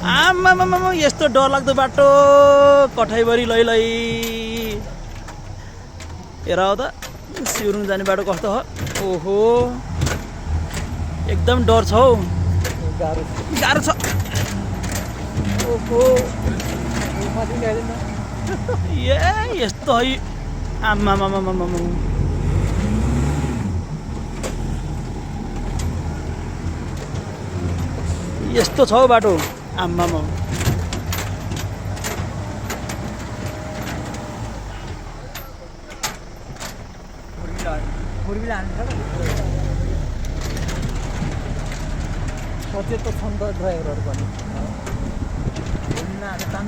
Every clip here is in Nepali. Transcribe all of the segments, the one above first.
आमा यस्तो डरलाग्दो बाटो कठैभरि लै हेर त सिउरुङ जाने बाटो कस्तो हो ओहो एकदम डर छ हौ गाह्रो छ ओहो यस्तो है आमा यस्तो छ हौ बाटो आमा सचेत त छन् त ड्राइभरहरू पनि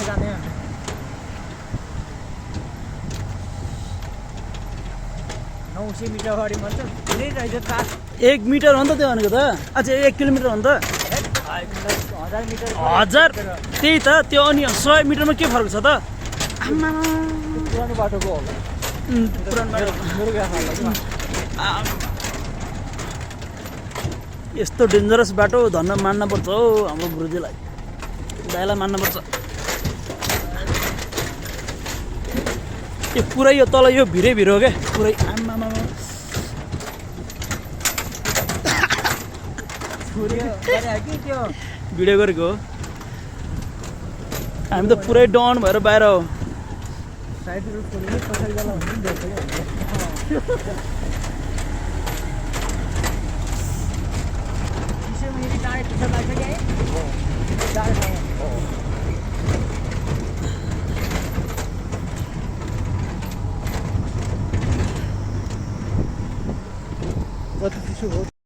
जाने 900 मिटर अगाडि मात्र धेरै रहेछ ट्राक 1 मिटर हो नि त त्यो भनेको त अच्छा 1 किलोमिटर हो नि त 1000 मिटर 1000 त्यही त त्यो अनि 100 मिटरमा के फरक छ त आमा पुरानो बाटोको होला पुरानो बाटो मेरो गाडीमा यस्तो डेन्जरस बाटो धन्न मान्न पर्छ हौ हाम्रो गुरुजीलाई दाइलाई मान्न पर्छ यो पुरै यो तल यो भिरै हो क्या पुरै आमा भिडियो गरेको हो हामी त पुरै डन भएर बाहिर हो साइड रोड खोलेर कसरी जाला भन्ने